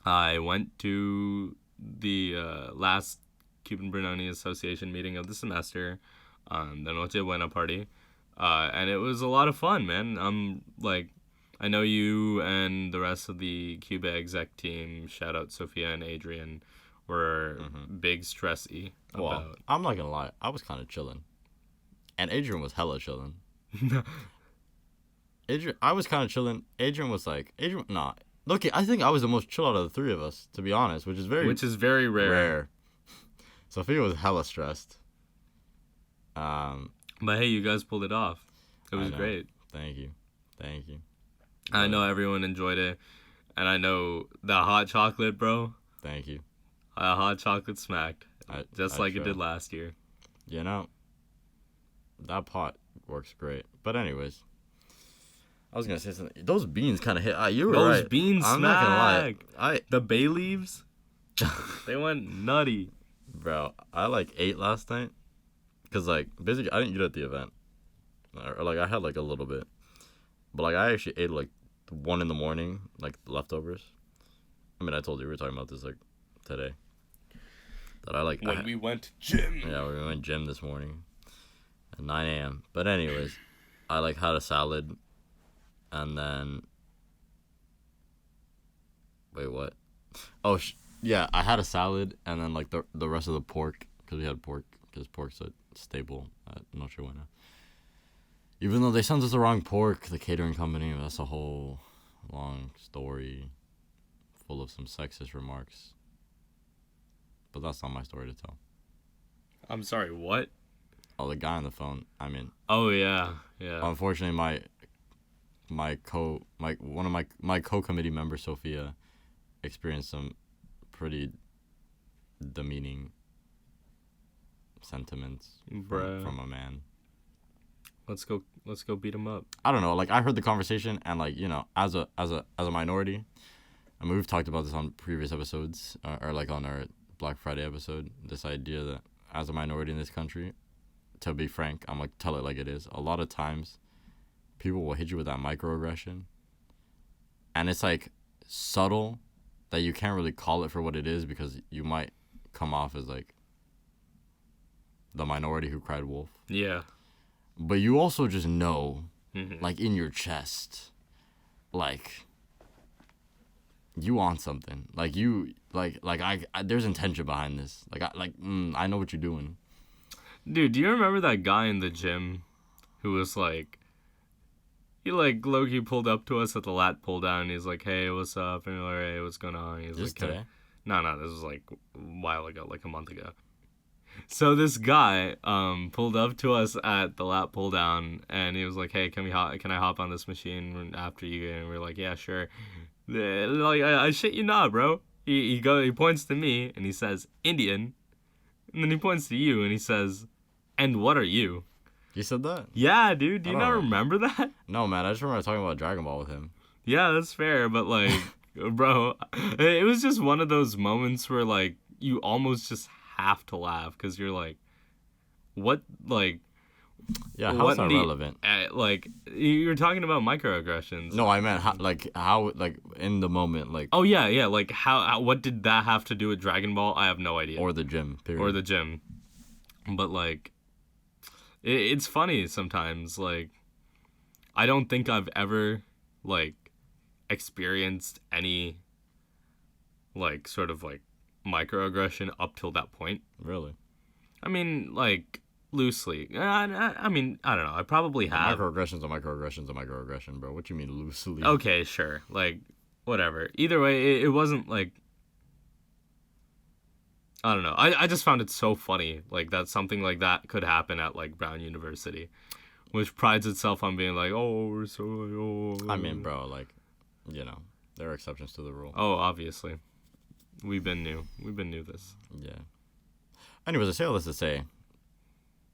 I went to the last Cuban Brunoni Association meeting of the semester, the Noche Buena party, and it was a lot of fun, man. I know you and the rest of the Cuba exec team, shout out Sophia and Adrian, were big stressy about... Well, I'm not gonna lie, I was kind of chilling. And Adrian was hella chilling. I was kind of chilling. Adrian was like... Look, I think I was the most chill out of the three of us, to be honest, which is very rare. Sophia was hella stressed. But hey, you guys pulled it off. It was great. Thank you. I know everyone enjoyed it, and I know the hot chocolate, bro. Thank you. Hot chocolate smacked, just like it did last year. You know, that pot works great. But anyways, I was gonna say something. Those beans kind of hit. You were right. Those beans smacked. I'm not gonna lie. The bay leaves, they went nutty. Bro, I ate last night, cause basically I didn't eat at the event, or I had a little bit. But, I actually ate, 1 in the morning, leftovers. I mean, I told you we were talking about this, today. That we went to gym. Yeah, we went gym this morning at 9 a.m. But anyways, I, had a salad, and then... Wait, what? Oh, yeah, I had a salad, and then, the rest of the pork, because we had pork, because pork's a staple at Noche Buena. Even though they sent us the wrong pork, the catering company, that's a whole long story full of some sexist remarks. But that's not my story to tell. I'm sorry, what? Oh, the guy on the phone, Oh, yeah. Unfortunately, my co-committee member, Sophia, experienced some pretty demeaning sentiments from a man. Let's go beat him up. I don't know. Like, I heard the conversation, and like, you know, as a minority, I mean, we've talked about this on previous episodes, or like on our Black Friday episode. This idea that as a minority in this country, to be frank, I'm like, tell it like it is. A lot of times, people will hit you with that microaggression, and it's like subtle that you can't really call it for what it is because you might come off as like the minority who cried wolf. Yeah. But you also just know, like in your chest, like you want something. Like you, like I there's intention behind this. I know what you're doing. Dude, do you remember that guy in the gym who was like, he like low-key pulled up to us at the lat pull down, and he's like, "Hey, what's up?" And we're like, "Hey, what's going on?" He's just like, today? No, this was like a while ago, like a month ago. So this guy pulled up to us at the lat pull down, and he was like, "Hey, can I hop on this machine after you?" And we're like, "Yeah, sure." Like I shit you not, bro. He points to me and he says, "Indian," and then he points to you and he says, "And what are you?" You said that? Yeah, dude. Do you not remember that? No, man. I just remember talking about Dragon Ball with him. Yeah, that's fair, but like, bro, it was just one of those moments where like you almost just have to laugh because you're like, what, like, yeah, how's that relevant? Like, you're talking about microaggressions. No, I meant how in the moment, like. Oh yeah, like how what did that have to do with Dragon Ball? I have no idea. Or the gym, period. Or the gym, but like, it's funny sometimes. Like, I don't think I've ever like experienced any like sort of like microaggression up till that point. Really? I mean, like, loosely. I mean, I don't know. I probably have. Microaggression's a microaggression, bro. What you mean loosely? Okay, sure. Like, whatever. Either way, it wasn't like, I don't know. I just found it so funny, like, that something like that could happen at, like, Brown University, which prides itself on being like, oh, we're so... Oh. I mean, bro, like, you know, there are exceptions to the rule. Oh, obviously. We've been new this. Yeah. Anyways, I say all this to say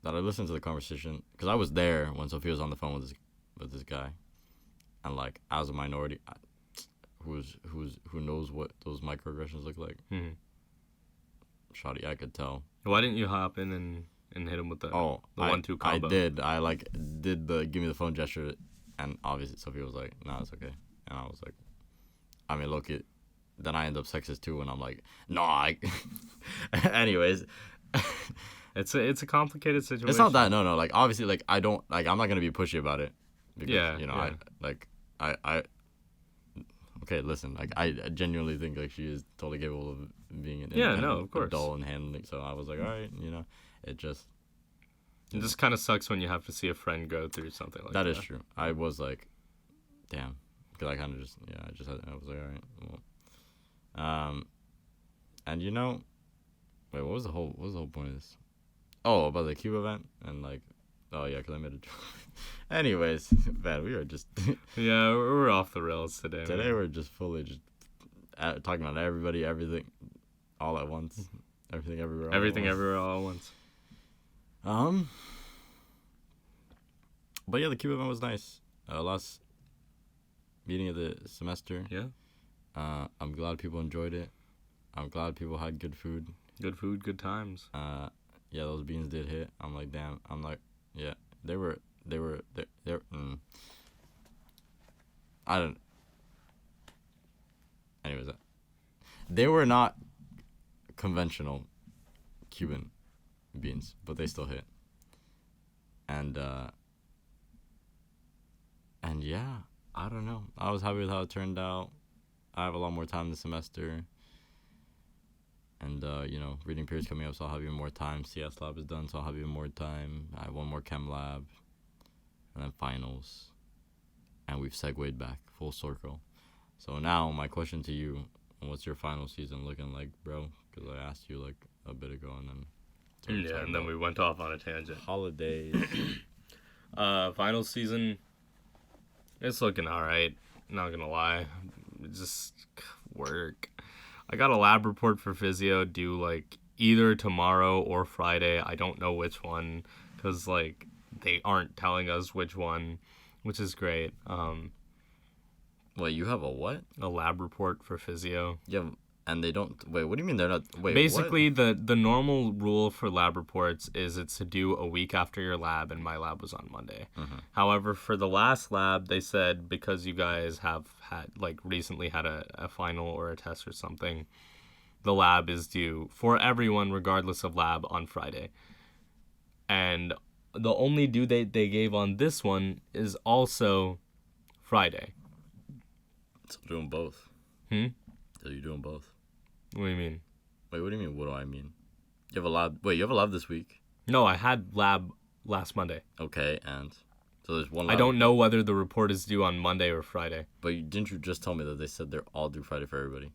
that I listened to the conversation, because I was there when Sophia was on the phone with this guy, and, like, as a minority, who knows what those microaggressions look like, Shawty, I could tell. Why didn't you hop in and hit him with the 1-2 combo? I did. I like did the give me the phone gesture, and obviously Sophia was like, "No, it's okay," and I was like, I mean, look it. Then I end up sexist too, and I'm like, "No, I." Anyways, it's a complicated situation. It's not that. No. Like obviously, like I don't like. I'm not gonna be pushy about it. Because, yeah. You know, yeah. I. Okay, listen. Like I genuinely think like she is totally capable of being an of course, adult and handling. So I was like, all right, you know, it just kind of sucks when you have to see a friend go through something like that. That is true. I was like, damn, because I kind of just I was like, all right, well, and you know, wait, what was the whole point of this? Oh, about the Cuba event and like, oh yeah, because I made a joke. Anyways, man, we are just yeah, we're off the rails today. Today man. We're just fully just talking about everybody, everything, all at once, everything everywhere, all at once. But yeah, the Cuba event was nice. Last meeting of the semester. Yeah. I'm glad people enjoyed it. I'm glad people had good food. Good food, good times. Yeah, those beans did hit. I'm like, damn. I'm like, yeah, they were. I don't. Anyways, they were not conventional Cuban beans, but they still hit. And yeah, I don't know. I was happy with how it turned out. I have a lot more time this semester. And, you know, reading period's coming up, so I'll have even more time. CS lab is done, so I'll have even more time. I have one more chem lab. And then finals. And we've segued back, full circle. So now, my question to you, what's your final season looking like, bro? Because I asked you, like, a bit ago, and then... Yeah, and then we went off on a tangent. Holidays. Final season, it's looking all right. Not gonna lie. Just work. I got a lab report for physio due, like, either tomorrow or Friday. I don't know which one, because, like, they aren't telling us which one, which is great. Wait, you have a what? A lab report for physio. Yeah, and they don't... Wait, what do you mean they're not... Wait, basically, what? The normal rule for lab reports is it's to do a week after your lab, and my lab was on Monday. Mm-hmm. However, for the last lab, they said because you guys have had, like, recently had a final or a test or something, the lab is due for everyone, regardless of lab, on Friday. And the only due date they gave on this one is also Friday. So doing both. So you're doing both. What do you mean? Wait, what do you mean, what do I mean? You have a lab... Wait, you have a lab this week? No, I had lab last Monday. Okay, and... So there's one lab... I don't know whether the report is due on Monday or Friday. But didn't you just tell me that they said they're all due Friday for everybody?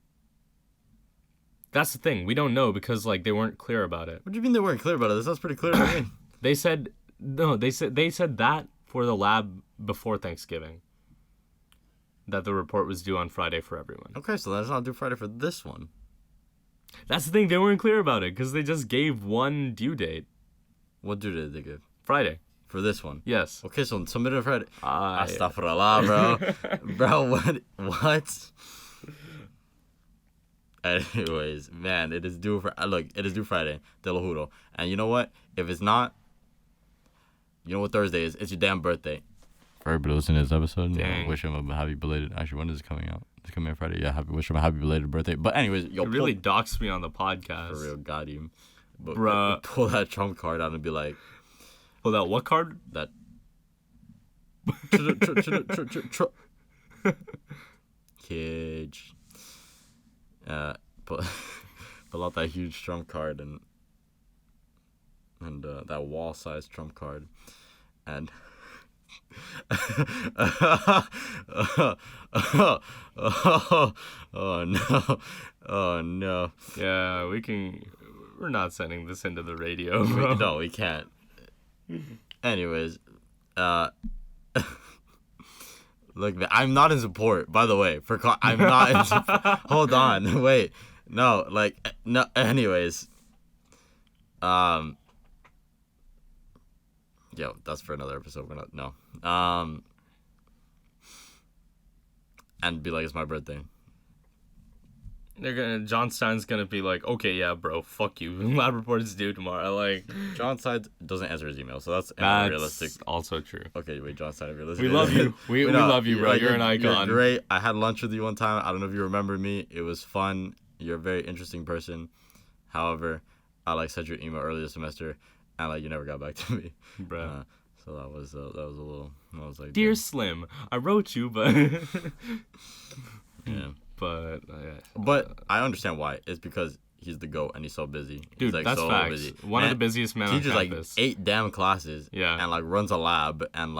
That's the thing. We don't know because, like, they weren't clear about it. What do you mean they weren't clear about it? That sounds pretty clear to me. They said that for the lab before Thanksgiving. That the report was due on Friday for everyone. Okay, so that's not due Friday for this one. That's the thing. They weren't clear about it because they just gave one due date. What due date did they give? Friday. For this one? Yes. Okay, so submit it on Friday. Astaghfirullah, bro. Bro, what? Anyways, man, it is due for... Look, it is due Friday. Te lo juro. And you know what? If it's not... You know what Thursday is? It's your damn birthday. For everybody listening to this episode, wish him a happy belated... Actually, when is it coming out? It's coming out Friday. Yeah, wish him a happy belated birthday. But anyways... You really doxed me on the podcast. For real, got him. But bruh. Pull that Trump card out and be like... Pull that what card? That... Cage. Pull out that huge Trump card and that wall-sized Trump card. And... Oh no. Yeah, we're not sending this into the radio, bro. No, we can't. Anyways, look, man, I'm not in support, by the way. I'm not in support. Hold on, wait. No, no, anyways. Yo, that's for another episode. We're not... No. And be like, it's my birthday. John Stein's gonna be like, okay, yeah, bro, fuck you. Lab report is due tomorrow. Like, John Stein doesn't answer his email, so that's unrealistic. Also true. Okay, wait, John Stein, if you're listening. We love you. We love you, bro. You're an icon. You're great. I had lunch with you one time. I don't know if you remember me. It was fun. You're a very interesting person. However, I sent you an email earlier this semester, and you never got back to me, bro. So that was a little. I was like, dear Slim, I wrote you, but yeah. But I understand why. It's because he's the GOAT and he's so busy. Dude, he's that's so facts. Busy. One of the busiest men on campus. Teaches 8 damn classes. Yeah. And runs a lab and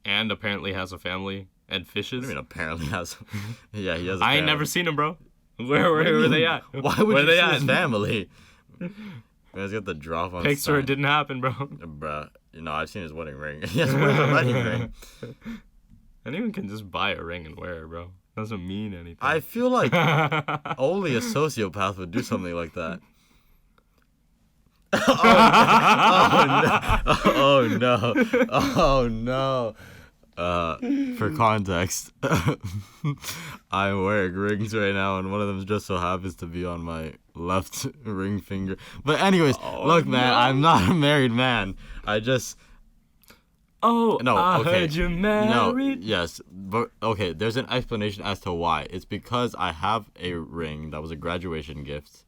And apparently has a family and fishes. What do you mean apparently has? Yeah, he has. I ain't never seen him, bro. Where are they at? Why would you see his family? You guys got the drop on. Picture it didn't happen, bro. Bruh, I've seen his wedding ring. He has a wedding ring. Anyone can just buy a ring and wear it, bro. Doesn't mean anything. I feel like only a sociopath would do something like that. Oh no. For context, I'm wearing rings right now, and one of them just so happens to be on my left ring finger. But anyways, look, man, I'm not a married man. I just... Oh, no, I heard you're married. No, yes, but okay, there's an explanation as to why. It's because I have a ring that was a graduation gift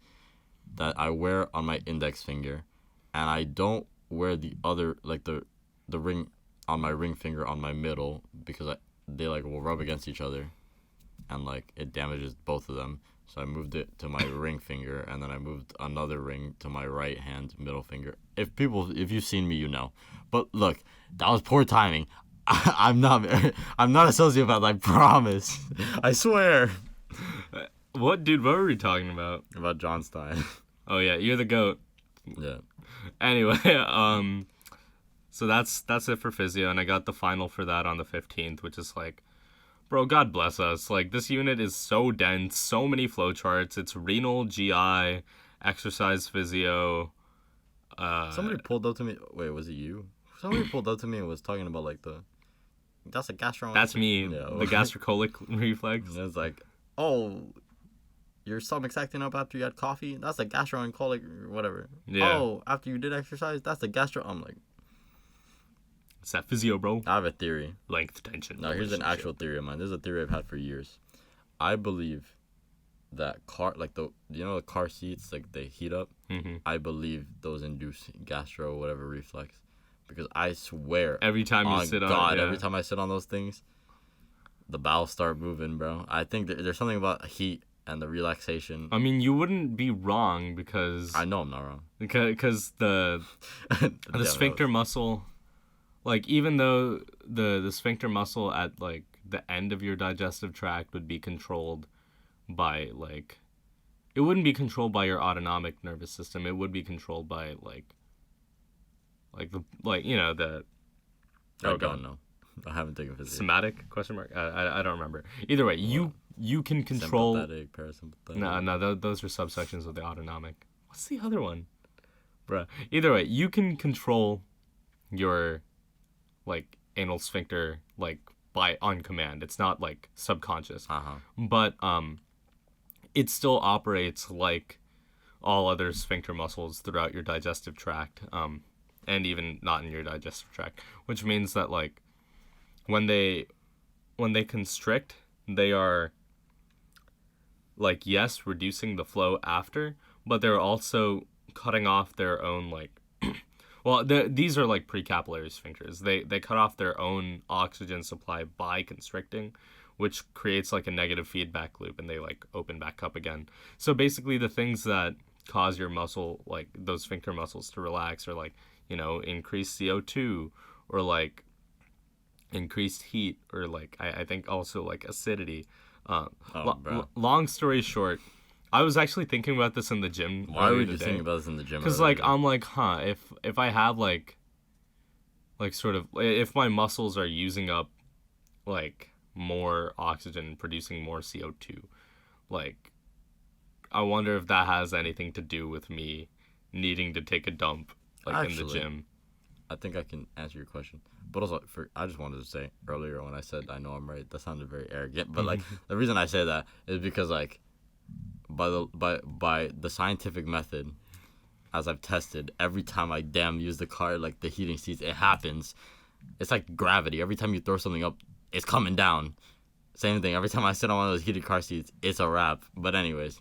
that I wear on my index finger, and I don't wear the other, the ring on my ring finger on my middle because they will rub against each other, and it damages both of them. So I moved it to my ring finger, and then I moved another ring to my right hand middle finger. If you've seen me, you know. But look, that was poor timing. I'm not a sociopath. I promise. I swear. What, dude? What were we talking about? About John Stein. Oh yeah, you're the GOAT. Yeah. Anyway, so that's it for physio, and I got the final for that on the 15th, which is bro, God bless us. This unit is so dense, so many flowcharts. It's renal, GI, exercise physio, Somebody pulled up to me. Wait, was it you? Somebody pulled up to me and was talking about like that's a gastro. That's me. Yeah. The gastrocolic reflex. It's like, oh, your stomach's acting up after you had coffee. That's a gastroenteric or whatever. Yeah. Oh, after you did exercise, that's a gastro. I'm like, it's that physio, bro. I have a theory. Length tension. No, here's an actual theory of mine. This is a theory I've had for years. I believe that the car seats, like they heat up. Mm-hmm. I believe those induce gastro whatever reflex, because I swear every time you sit on it, every time I sit on those things, the bowels start moving, bro. I think there's something about heat and the relaxation. I mean, you wouldn't be wrong, because I know I'm not wrong. Because the sphincter muscle, like, even though the sphincter muscle at like the end of your digestive tract would be controlled by like, it wouldn't be controlled by your autonomic nervous system. It would be controlled by the I don't know. I haven't taken physics. Somatic ? I don't remember. Either way, you can control. Sympathetic, parasympathetic. No, those are subsections of the autonomic. What's the other one, bruh? Either way, you can control your like anal sphincter like on command. It's not like subconscious. But it still operates like all other sphincter muscles throughout your digestive tract, and even not in your digestive tract, which means that like when they constrict, they are like, yes, reducing the flow after, but they're also cutting off their own like well, these are like precapillary sphincters. They cut off their own oxygen supply by constricting, which creates like a negative feedback loop, and they like open back up again. So basically the things that cause your muscle, like those sphincter muscles, to relax are like, increased CO2, or like increased heat, or like I think also like acidity. Long story short, I was actually thinking about this in the gym. Why were you thinking about this in the gym? Because like I'm like, if I have like sort of, if my muscles are using up like more oxygen, producing more CO2, like I wonder if that has anything to do with me needing to take a dump in the gym. I think I can answer your question. But also, I just wanted to say earlier when I said I know I'm right, that sounded very arrogant. But like the reason I say that is because like by the scientific method, as I've tested, every time I use the car, like the heating seats, it happens. It's like gravity. Every time you throw something up, it's coming down. Same thing. Every time I sit on one of those heated car seats, it's a wrap. But anyways,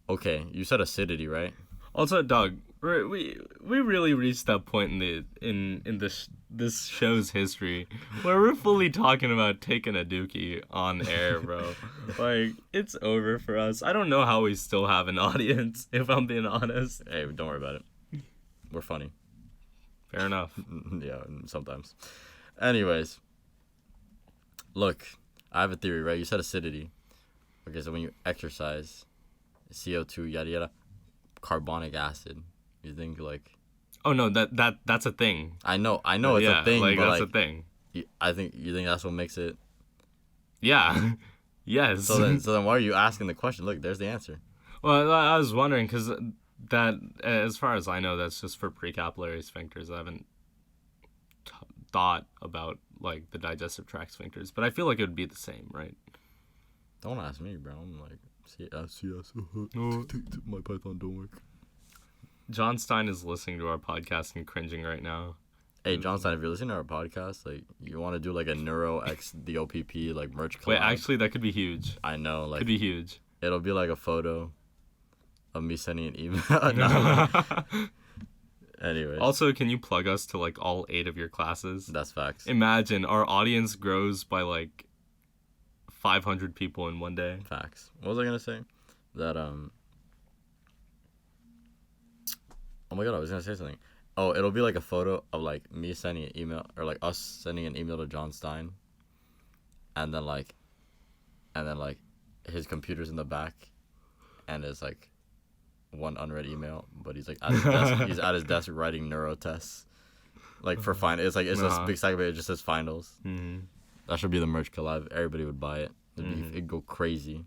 okay, you said acidity, right? Also, Doug, we really reached that point in this show's history where we're fully talking about taking a dookie on air, bro. Like, it's over for us. I don't know how we still have an audience, if I'm being honest. Hey, don't worry about it. We're funny. Fair enough. Yeah, sometimes. Anyways, look, I have a theory, right? You said acidity. Okay, so when you exercise, CO2, yada yada, carbonic acid. You think like? Oh no, that's a thing. I know, it's a thing. Like, but that's like, a thing. You think that's what makes it? Yeah. Yes. So then, why are you asking the question? Look, there's the answer. Well, I was wondering because that, as far as I know, that's just for precapillary sphincters. I haven't thought about like the digestive tract sphincters, but I feel like it would be the same, right? Don't ask me, bro. I'm like, yes. My Python don't work. John Stein is listening to our podcast and cringing right now. Hey, John Stein, if you're listening to our podcast, like, you want to do like a Neuro X the OPP like merch collab? Wait, actually, that could be huge. I know, like, could be huge. It'll be like a photo of me sending an email. Anyways. Also, can you plug us to like all 8 of your classes? That's facts. Imagine our audience grows by like 500 people in one day. Facts. What was I gonna say? That Oh my god, I was gonna say something. Oh, it'll be like a photo of like me sending an email, or like us sending an email to John Stein, and then like his computer's in the back, and it's like one unread email, but he's like at his desk, he's at his desk writing neuro tests, like for final. It's just a big stack of it. It just says finals. Mm-hmm. That should be the merch collab. Everybody would buy it. It'd go crazy.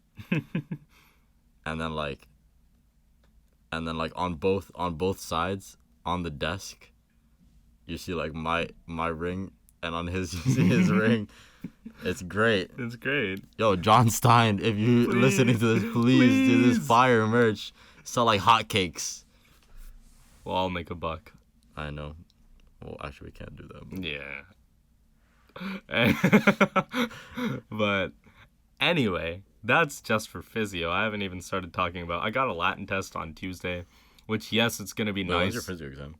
And then and then like on both sides on the desk, you see like my ring, and on his you see his ring. It's great. It's great. Yo, John Stein, if you listening to this, please do this fire merch. Sell like hotcakes. Well, I'll make a buck. I know. Well, actually, we can't do that. Yeah. But anyway, that's just for physio. I haven't even started talking about... I got a Latin test on Tuesday, which, yes, it's going to be nice. When's your physio exam?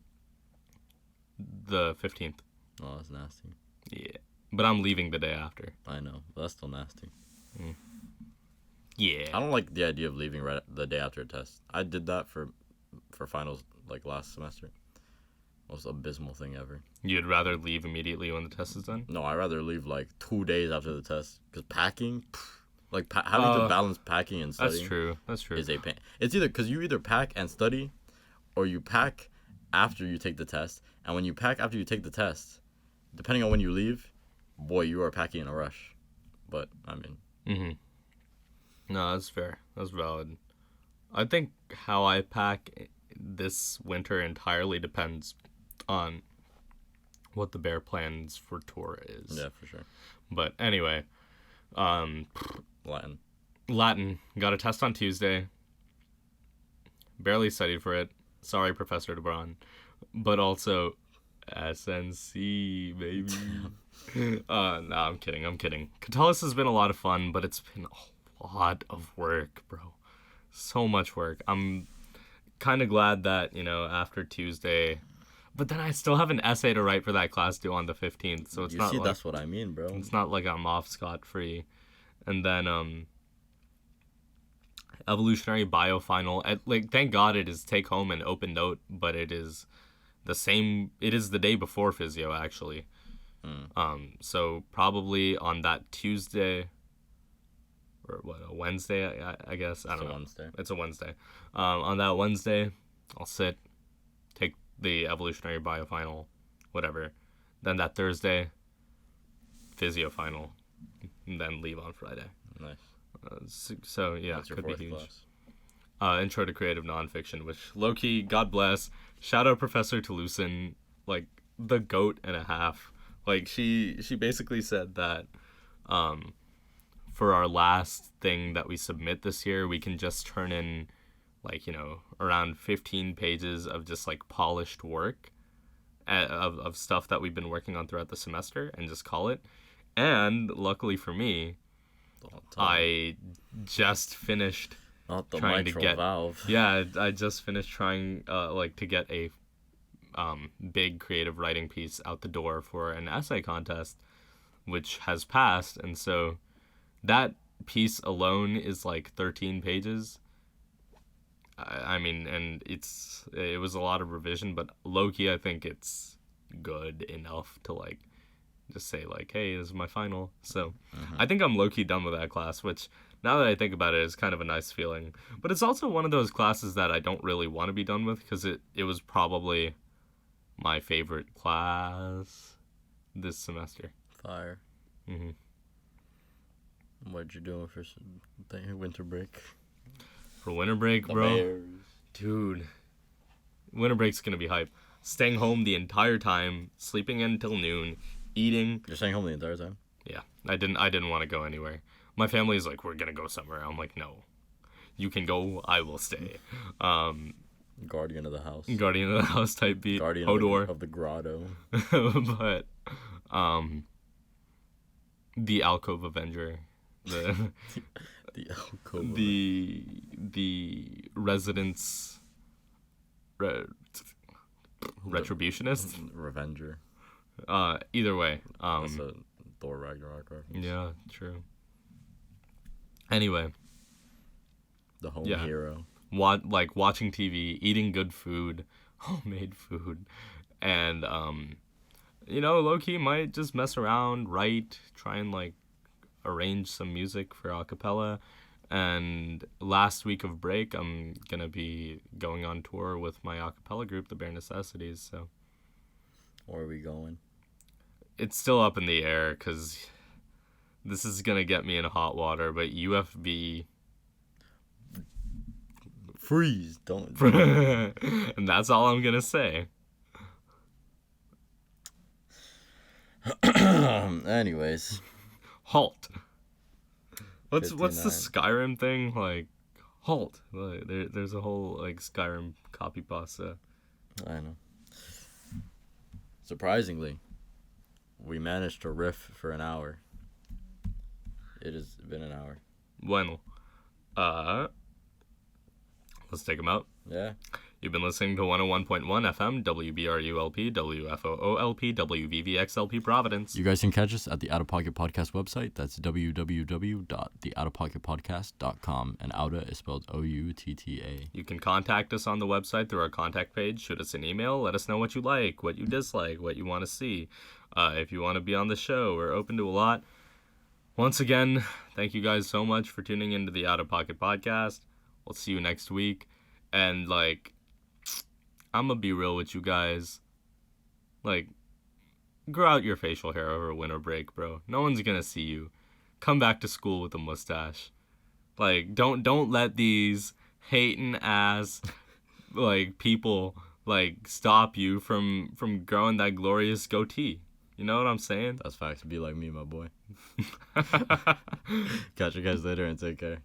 The 15th. Oh, that's nasty. Yeah. But I'm leaving the day after. I know. But that's still nasty. Mm. Yeah. I don't like the idea of leaving right the day after a test. I did that for finals like last semester. Most abysmal thing ever. You'd rather leave immediately when the test is done? No, I'd rather leave like 2 days after the test. Because packing, like having to balance packing and studying. That's true. Is a pain. It's either because you either pack and study, or you pack after you take the test. And when you pack after you take the test, depending on when you leave, boy, you are packing in a rush. But I mean. Mm-hmm. No, that's fair. That's valid. I think how I pack this winter entirely depends on what the Bear plans for tour is. Yeah, for sure. But anyway, Latin. Got a test on Tuesday. Barely studied for it. Sorry, Professor DeBron. But also, SNC, baby. No, I'm kidding. Catullus has been a lot of fun, but it's been a lot of work, bro. So much work. I'm kind of glad that, after Tuesday... But then I still have an essay to write for that class due on the 15th, so it's not like... that's what I mean, bro. It's not like I'm off scot-free. And then, evolutionary bio final. Thank God it is take home and open note, but it is the day before physio, actually. So probably on that Tuesday, or a Wednesday, I guess. I don't know. Wednesday. It's a Wednesday. On that Wednesday, I'll sit, take the evolutionary bio final, whatever. Then that Thursday, physio final, and then leave on Friday. Nice. So yeah, What's your could be fourth huge. Class? Intro to Creative Nonfiction, which low-key, God bless, shout out Professor Toulousan, like the goat and a half. Like she basically said that for our last thing that we submit this year, we can just turn in around 15 pages of just like polished work of stuff that we've been working on throughout the semester and just call it. And luckily for me, I just finished trying to get valve. Yeah, I just finished trying to get a big creative writing piece out the door for an essay contest, which has passed, and so that piece alone is like 13 pages. I mean, and it was a lot of revision, but low-key I think it's good enough to like just say like, hey, this is my final. So I think I'm low-key done with that class, which now that I think about it is kind of a nice feeling. But it's also one of those classes that I don't really want to be done with because it was probably my favorite class this semester. Fire. What'd you do for winter break? For winter break, bro? Bears. Dude. Winter break's gonna be hype. Staying home the entire time, sleeping in until noon, eating. You're staying home the entire time? Yeah. I didn't want to go anywhere. My family's like, we're gonna go somewhere. I'm like, no. You can go, I will stay. Guardian of the house. Guardian of the house type beat. Guardian Hodor. of the grotto. But the Alcove Avenger. The alcove. The residence retributionist. Revenger. Either way. That's a Thor Ragnarok reference. Yeah, true. Anyway. The home hero. Watching TV, eating good food, homemade food, and low-key might just mess around, write, try and arrange some music for a cappella. And last week of break, I'm gonna be going on tour with my a cappella group, the Bare Necessities. So where are we going? It's still up in the air because this is gonna get me in hot water, but UFB freeze. Don't. And that's all I'm gonna say. Anyways. Halt. What's the Skyrim thing? Like, halt. Like, there's a whole, like, Skyrim copy pasta. I know. Surprisingly, we managed to riff for an hour. It has been an hour. Bueno. Let's take them out. Yeah. You've been listening to 101.1 FM, WBRULP, WFOOLP, WVVXLP Providence. You guys can catch us at the Outta Pocket Podcast website. That's www.theoutapocketpodcast.com. And Outta is spelled Outta. You can contact us on the website through our contact page. Shoot us an email. Let us know what you like, what you dislike, what you want to see. If you want to be on the show, we're open to a lot. Once again, thank you guys so much for tuning into the Outta Pocket Podcast. We'll see you next week. And, like, I'm gonna be real with you guys. Like, grow out your facial hair over winter break, bro. No one's gonna see you. Come back to school with a mustache. Like, don't let these hating ass, like, people, like, stop you from growing that glorious goatee. You know what I'm saying? That's facts. Be like me, my boy. Catch you guys later and take care.